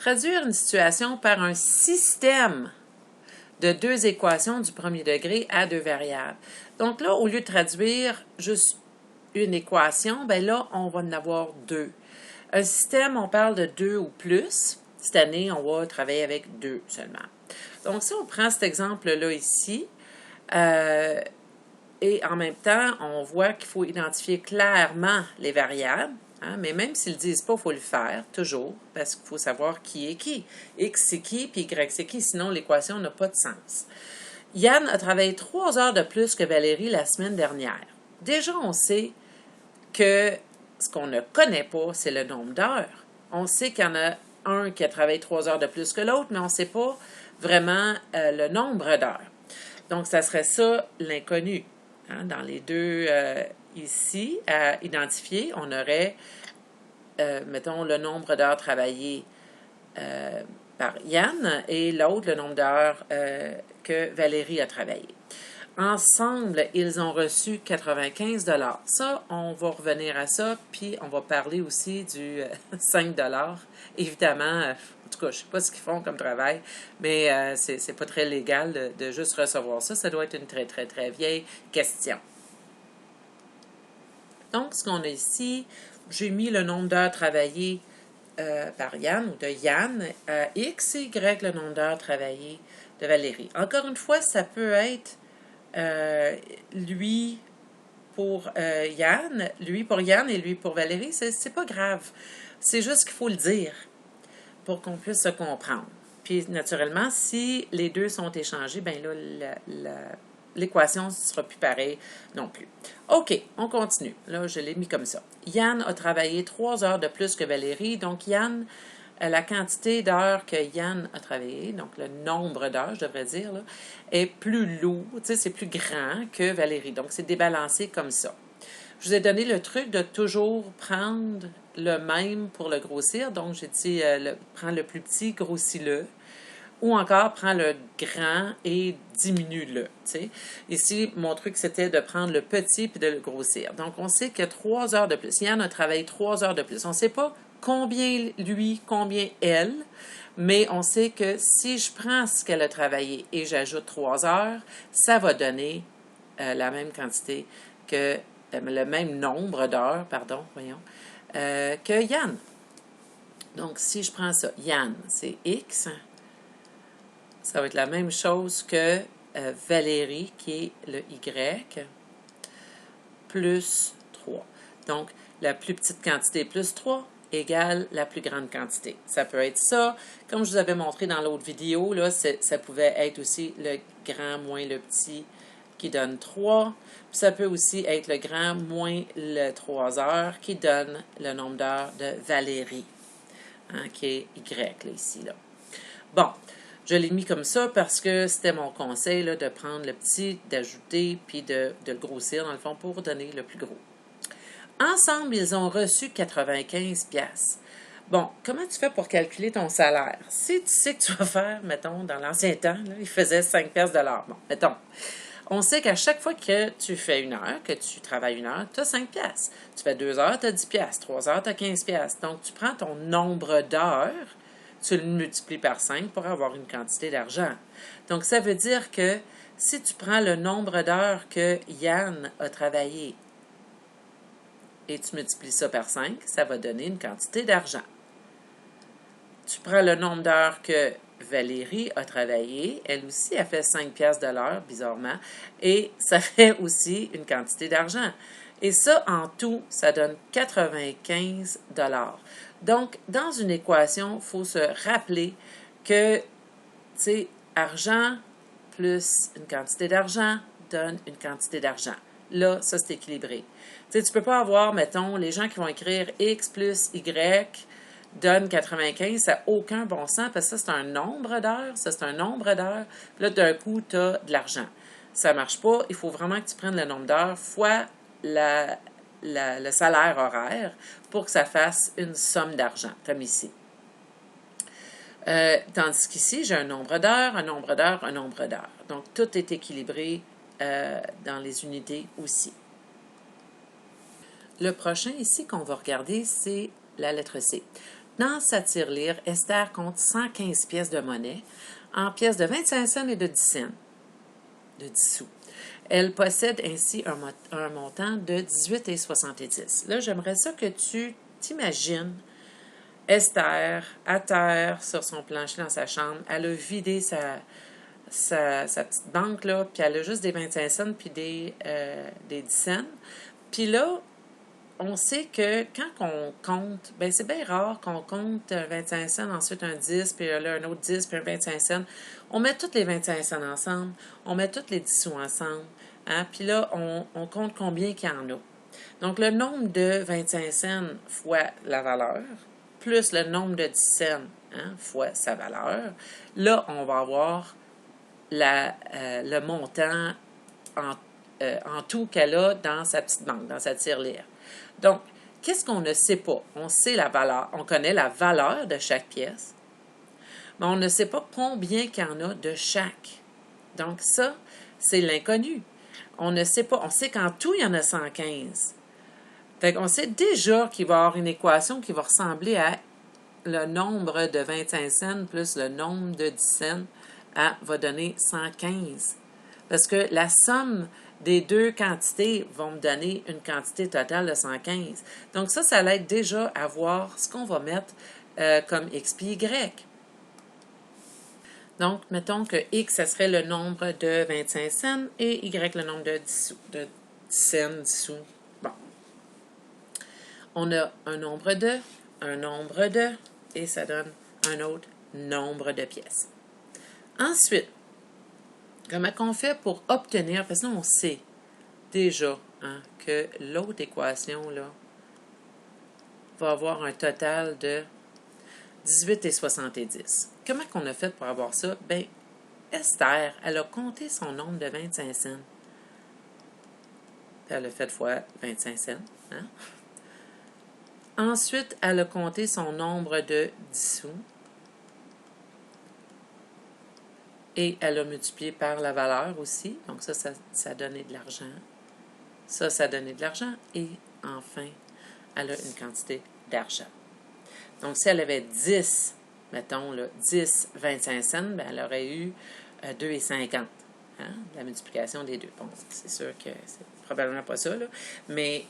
Traduire une situation par un système de deux équations du premier degré à deux variables. Donc là, au lieu de traduire juste une équation, bien là, on va en avoir deux. Un système, on parle de deux ou plus. Cette année, on va travailler avec deux seulement. Donc, si on prend cet exemple-là ici, et en même temps, on voit qu'il faut identifier clairement les variables. Hein, mais même s'ils ne le disent pas, il faut le faire, toujours, parce qu'il faut savoir qui est qui. X c'est qui, puis Y c'est qui, sinon l'équation n'a pas de sens. Yann a travaillé 3 heures de plus que Valérie la semaine dernière. Déjà, on sait que ce qu'on ne connaît pas, c'est le nombre d'heures. On sait qu'il y en a un qui a travaillé 3 heures de plus que l'autre, mais on ne sait pas vraiment le nombre d'heures. Donc, ça serait ça l'inconnu. Hein, dans les deux ici, à identifier, on aurait, mettons, le nombre d'heures travaillées par Yann et l'autre, le nombre d'heures que Valérie a travaillé. Ensemble, ils ont reçu 95 $. Ça, on va revenir à ça, puis on va parler aussi du 5 $. Évidemment, en tout cas, je ne sais pas ce qu'ils font comme travail, mais c'est pas très légal de juste recevoir ça. Ça doit être une très, très, très vieille question. Donc, ce qu'on a ici, j'ai mis le nombre d'heures travaillées par Yann ou de Yann à X et Y, le nombre d'heures travaillées de Valérie. Encore une fois, ça peut être lui pour Yann et lui pour Valérie, c'est pas grave. C'est juste qu'il faut le dire pour qu'on puisse se comprendre. Puis, naturellement, si les deux sont échangés, bien là, l'équation ne sera plus pareille non plus. OK, on continue. Là, je l'ai mis comme ça. Yann a travaillé 3 heures de plus que Valérie. Donc, Yann, la quantité d'heures que Yann a travaillé, donc le nombre d'heures, je devrais dire, là, est plus lourd, tu sais, c'est plus grand que Valérie. Donc, c'est débalancé comme ça. Je vous ai donné le truc de toujours prendre le même pour le grossir. Donc, j'ai dit, prends le plus petit, grossis-le. Ou encore, prends le grand et diminue-le. Ici, mon truc, c'était de prendre le petit puis de le grossir. Donc, on sait qu'il y a 3 heures de plus. Yann a travaillé 3 heures de plus. On ne sait pas combien lui, combien elle, mais on sait que si je prends ce qu'elle a travaillé et j'ajoute 3 heures, ça va donner la même quantité que, le même nombre d'heures, que Yann. Donc, si je prends ça, Yann, c'est X. Ça va être la même chose que Valérie, qui est le Y, plus 3. Donc, la plus petite quantité plus 3 égale la plus grande quantité. Ça peut être ça. Comme je vous avais montré dans l'autre vidéo, là, ça pouvait être aussi le grand moins le petit qui donne 3. Puis ça peut aussi être le grand moins le 3 heures qui donne le nombre d'heures de Valérie, hein, qui est Y, là, ici. Là. Bon. Je l'ai mis comme ça parce que c'était mon conseil là, de prendre le petit, d'ajouter, puis de le grossir, dans le fond, pour donner le plus gros. Ensemble, ils ont reçu 95 $. Bon, comment tu fais pour calculer ton salaire? Si tu sais que tu vas faire, mettons, dans l'ancien temps, là, il faisait 5 $ de l'heure. Bon, mettons. On sait qu'à chaque fois que tu fais une heure, que tu travailles une heure, tu as 5 $. Tu fais 2 heures, tu as 10 $. 3 heures, tu as 15 $. Donc, tu prends ton nombre d'heures, tu le multiplies par 5 pour avoir une quantité d'argent. Donc, ça veut dire que si tu prends le nombre d'heures que Yann a travaillé et tu multiplies ça par 5, ça va donner une quantité d'argent. Tu prends le nombre d'heures que Valérie a travaillé, elle aussi a fait 5 $ de l'heure, bizarrement, et ça fait aussi une quantité d'argent. Et ça, en tout, ça donne 95 $. Donc, dans une équation, il faut se rappeler que, tu sais, argent plus une quantité d'argent donne une quantité d'argent. Là, ça, c'est équilibré. Tu sais, tu ne peux pas avoir, mettons, les gens qui vont écrire X plus Y donne 95, ça n'a aucun bon sens parce que ça, c'est un nombre d'heures. Ça, c'est un nombre d'heures. Puis là, d'un coup, tu as de l'argent. Ça ne marche pas. Il faut vraiment que tu prennes le nombre d'heures fois le salaire horaire pour que ça fasse une somme d'argent, comme ici. Tandis qu'ici, j'ai un nombre d'heures, un nombre d'heures, un nombre d'heures. Donc, tout est équilibré dans les unités aussi. Le prochain ici qu'on va regarder, c'est la lettre C. Dans sa tirelire, Esther compte 115 pièces de monnaie en pièces de 25 cents et de 10 cents, de 10 sous. Elle possède ainsi un montant de 18,70. Là, j'aimerais ça que tu t'imagines Esther à terre sur son plancher dans sa chambre. Elle a vidé sa petite banque, là, puis elle a juste des 25 cents puis des 10 cents. Puis là, on sait que quand on compte, ben c'est bien rare qu'on compte un 25 cents, ensuite un 10, puis là un autre 10, puis un 25 cents. On met tous les 25 cents ensemble, on met tous les 10 sous ensemble, hein? Puis là, on compte combien qu'il y en a. Donc, le nombre de 25 cents fois la valeur, plus le nombre de 10 cents fois sa valeur, là, on va avoir le montant en tout qu'elle a dans sa petite banque, dans sa tirelire. Donc, qu'est-ce qu'on ne sait pas? On sait la valeur, on connaît la valeur de chaque pièce, mais on ne sait pas combien qu'il y en a de chaque. Donc, ça, c'est l'inconnu. On ne sait pas, on sait qu'en tout, il y en a 115. Fait qu'on sait déjà qu'il va y avoir une équation qui va ressembler à le nombre de 25 cents plus le nombre de 10 cents va donner 115. Parce que la somme des deux quantités vont me donner une quantité totale de 115. Donc ça l'aide déjà à voir ce qu'on va mettre comme X puis Y. Donc, mettons que X, ça serait le nombre de 25 cents et Y, le nombre de 10 sous, de 10 cents, 10 sous. Bon. On a un nombre de, et ça donne un autre nombre de pièces. Ensuite, comment on fait pour obtenir, parce que là, on sait déjà que l'autre équation là, va avoir un total de 18,70. Comment qu'on a fait pour avoir ça? Bien, Esther, elle a compté son nombre de 25 cents. Puis elle a fait fois 25 cents. Hein? Ensuite, elle a compté son nombre de 10 sous. Et elle a multiplié par la valeur aussi. Donc ça donnait de l'argent. Ça donnait de l'argent. Et enfin, elle a une quantité d'argent. Donc, si elle avait 10, mettons, là, 10, 25 cents, bien, elle aurait eu 2,50. Hein, la multiplication des deux. Bon, c'est sûr que c'est probablement pas ça, là. Mais,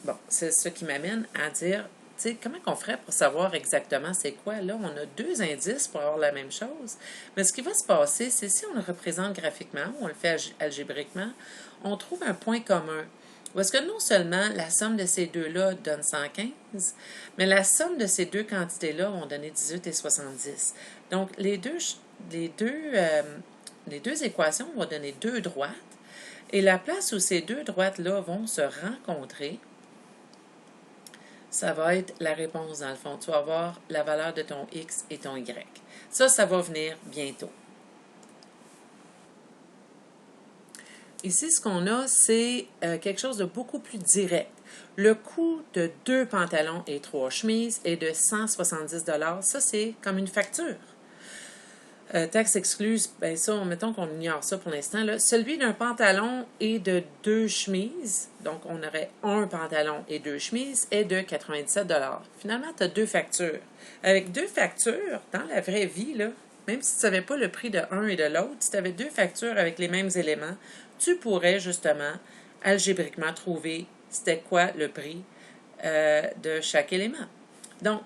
bon, c'est ce qui m'amène à dire, tu sais, comment qu'on ferait pour savoir exactement c'est quoi? Là, on a deux indices pour avoir la même chose. Mais ce qui va se passer, c'est si on le représente graphiquement, on le fait algébriquement, on trouve un point commun. Ou est-ce que non seulement la somme de ces deux-là donne 115, mais la somme de ces deux quantités-là vont donner 18,70. Donc, les deux équations vont donner deux droites, et la place où ces deux droites-là vont se rencontrer, ça va être la réponse dans le fond. Tu vas avoir la valeur de ton X et ton Y. Ça va venir bientôt. Ici, ce qu'on a, c'est quelque chose de beaucoup plus direct. Le coût de 2 pantalons et 3 chemises est de 170 $. Ça, c'est comme une facture. Taxe excluse, bien ça, mettons qu'on ignore ça pour l'instant. Celui d'un pantalon et de 2 chemises, donc on aurait un pantalon et 2 chemises, est de 97 $. Finalement, tu as 2 factures. Avec 2 factures, dans la vraie vie, là, même si tu ne savais pas le prix de un et de l'autre, si tu avais 2 factures avec les mêmes éléments, tu pourrais justement algébriquement trouver c'était quoi le prix de chaque élément. Donc,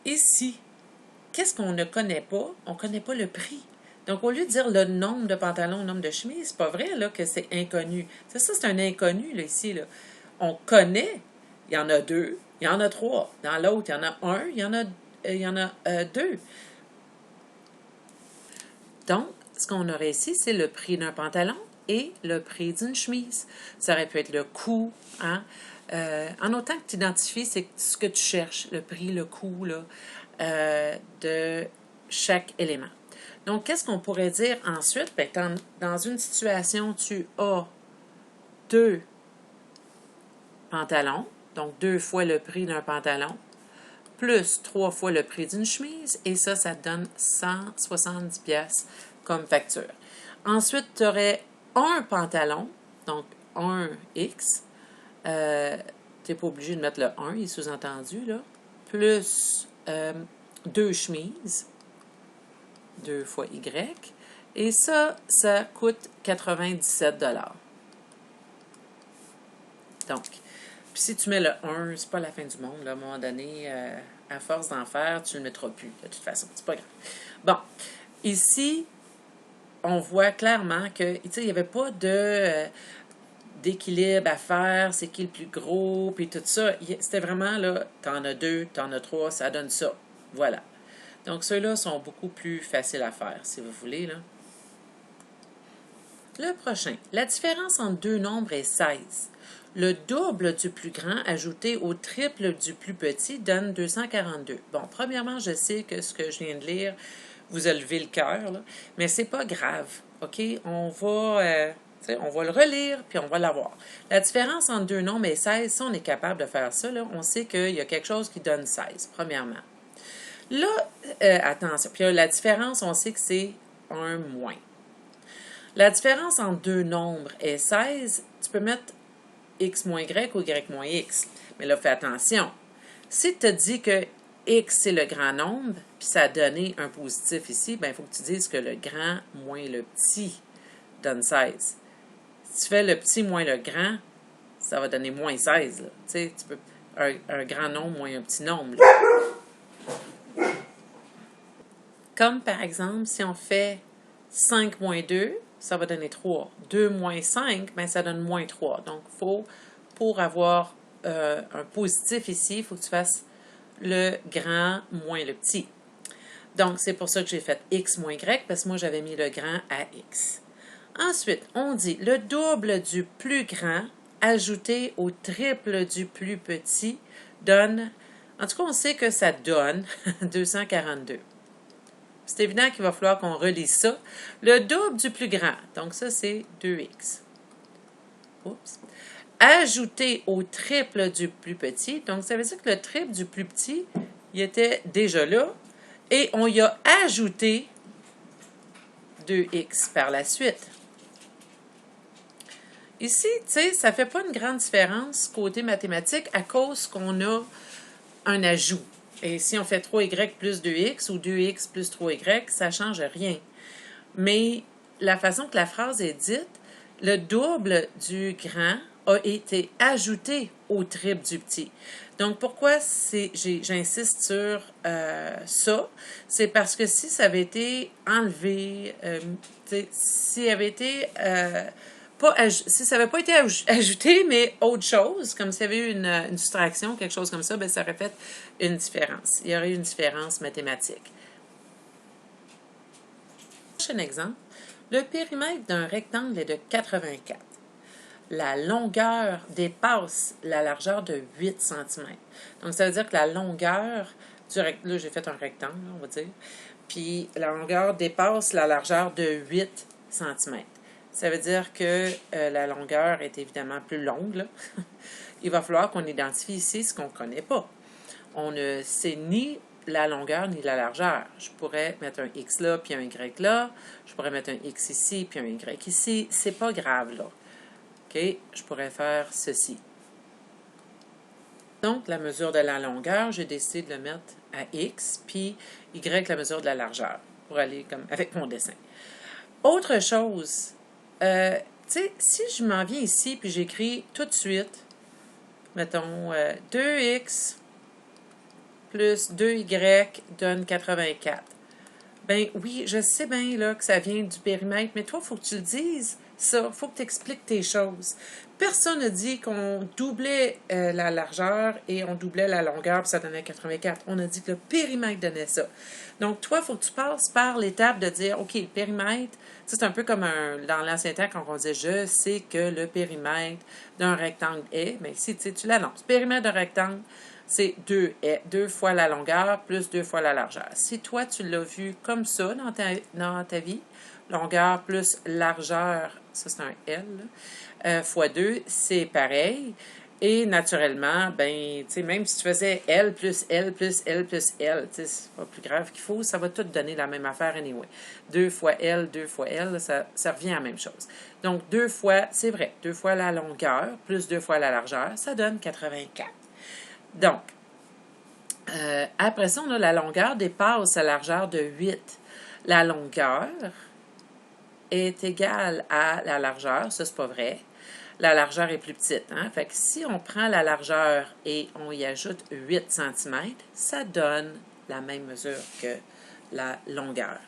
ici, qu'est-ce qu'on ne connaît pas? On ne connaît pas le prix. Donc, au lieu de dire le nombre de pantalons, le nombre de chemises, c'est pas vrai là, que c'est inconnu. C'est un inconnu là, ici. Là. On connaît, il y en a 2, il y en a 3. Dans l'autre, il y en a 1, il y en a 2. Donc, ce qu'on aurait ici, c'est le prix d'un pantalon et le prix d'une chemise. Ça aurait pu être le coût, hein? En autant que tu identifies, c'est ce que tu cherches, le prix, le coût là, de chaque élément. Donc, qu'est-ce qu'on pourrait dire ensuite? Bien, dans une situation, tu as 2 pantalons, donc 2 fois le prix d'un pantalon, plus 3 fois le prix d'une chemise, et ça te donne 170 pièces comme facture. Ensuite, tu aurais un pantalon, donc un X. Tu n'es pas obligé de mettre le 1, il est sous-entendu, là. plus 2 chemises, 2 fois Y, et ça coûte 97 $. Donc, puis si tu mets le 1, c'est pas la fin du monde, là, à un moment donné, à force d'en faire, tu ne le mettras plus, de toute façon, c'est pas grave. Bon, ici, on voit clairement que, tu sais, il n'y avait pas d'équilibre à faire, c'est qui le plus gros, puis tout ça. C'était vraiment, là, t'en as 2, t'en as 3, ça donne ça. Voilà. Donc, ceux-là sont beaucoup plus faciles à faire, si vous voulez, là. Le prochain. La différence entre deux nombres est 16. Le double du plus grand ajouté au triple du plus petit donne 242. Bon, premièrement, je sais que ce que je viens de lire vous a levé le cœur, là, mais c'est pas grave, OK? On va le relire, puis on va l'avoir. La différence entre deux nombres est 16. Si on est capable de faire ça, là, on sait qu'il y a quelque chose qui donne 16, premièrement. Là, attention, puis la différence, on sait que c'est un moins. La différence entre deux nombres est 16. Tu peux mettre x moins y ou y moins x. Mais là, fais attention. Si tu as dit que x, c'est le grand nombre, puis ça a donné un positif ici, bien, il faut que tu dises que le grand moins le petit donne 16. Si tu fais le petit moins le grand, ça va donner moins 16. Tu sais, tu peux un grand nombre moins un petit nombre. Là. Comme par exemple, si on fait 5 moins 2, ça va donner 3. 2 moins 5, bien, ça donne moins 3. Donc, pour avoir un positif ici, il faut que tu fasses le grand moins le petit. Donc, c'est pour ça que j'ai fait x moins y, parce que moi, j'avais mis le grand à x. Ensuite, on dit le double du plus grand ajouté au triple du plus petit donne, en tout cas, on sait que ça donne 242. C'est évident qu'il va falloir qu'on relise ça. Le double du plus grand, donc ça, c'est 2x. Oups. Ajouté au triple du plus petit, donc ça veut dire que le triple du plus petit, il était déjà là, et on y a ajouté 2x par la suite. Ici, tu sais, ça ne fait pas une grande différence côté mathématique à cause qu'on a un ajout. Et si on fait 3y plus 2x ou 2x plus 3y, ça ne change rien. Mais la façon que la phrase est dite, le double du grand a été ajouté au triple du petit. Donc, pourquoi j'insiste sur ça? C'est parce que si ça avait été enlevé, si ça n'avait pas été ajouté, mais autre chose, comme s'il y avait eu une soustraction, quelque chose comme ça, bien, ça aurait fait une différence. Il y aurait eu une différence mathématique. Prochain exemple. Le périmètre d'un rectangle est de 84. La longueur dépasse la largeur de 8 cm. Donc, ça veut dire que la longueur du rectangle, là, j'ai fait un rectangle, on va dire, puis la longueur dépasse la largeur de 8 cm. Ça veut dire que la longueur est évidemment plus longue, là. Il va falloir qu'on identifie ici ce qu'on ne connaît pas. On ne sait ni la longueur ni la largeur. Je pourrais mettre un X là, puis un Y là. Je pourrais mettre un X ici, puis un Y ici. C'est pas grave, là. OK? Je pourrais faire ceci. Donc, la mesure de la longueur, j'ai décidé de le mettre à X, puis Y, la mesure de la largeur, pour aller comme avec mon dessin. Autre chose, tu sais, si je m'en viens ici, puis j'écris tout de suite, mettons, 2X plus 2Y donne 84. Ben oui, je sais bien là, que ça vient du périmètre, mais toi, il faut que tu le dises, ça. Il faut que tu expliques tes choses. Personne n'a dit qu'on doublait la largeur et on doublait la longueur, puis ça donnait 84. On a dit que le périmètre donnait ça. Donc, toi, il faut que tu passes par l'étape de dire, OK, le périmètre, c'est un peu comme dans l'ancien temps, quand on disait, je sais que le périmètre d'un rectangle est, mais ici, tu l'annonces. Périmètre d'un rectangle, c'est 2 fois la longueur plus 2 fois la largeur. Si toi, tu l'as vu comme ça dans ta vie, longueur plus largeur, ça c'est un L, fois 2, c'est pareil. Et naturellement, ben, tu sais, même si tu faisais L plus L plus L plus L, tu sais, c'est pas plus grave qu'il faut, ça va tout donner la même affaire anyway. 2 fois L, ça revient à la même chose. Donc, 2 fois, c'est vrai, 2 fois la longueur plus 2 fois la largeur, ça donne 84. Donc, Après ça, on a la longueur dépasse la largeur de 8. La longueur est égale à la largeur, ça c'est pas vrai. La largeur est plus petite. Hein? Fait que si on prend la largeur et on y ajoute 8 cm, ça donne la même mesure que la longueur.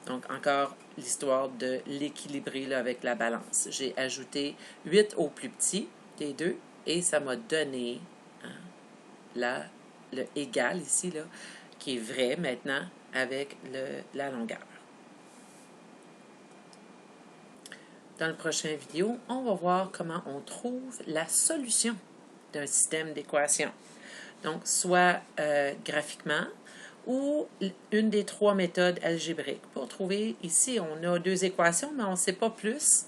Donc, encore l'histoire de l'équilibrer avec la balance. J'ai ajouté 8 au plus petit des deux et ça m'a donné le égal ici, là, qui est vrai maintenant avec la longueur. Dans le prochain vidéo, on va voir comment on trouve la solution d'un système d'équations. Donc, soit graphiquement ou une des 3 méthodes algébriques. Pour trouver, ici, on a 2 équations, mais on ne sait pas plus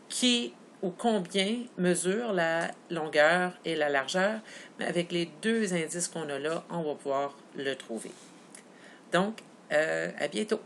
qui ou combien mesure la longueur et la largeur, mais avec les 2 indices qu'on a là, on va pouvoir le trouver. Donc, à bientôt!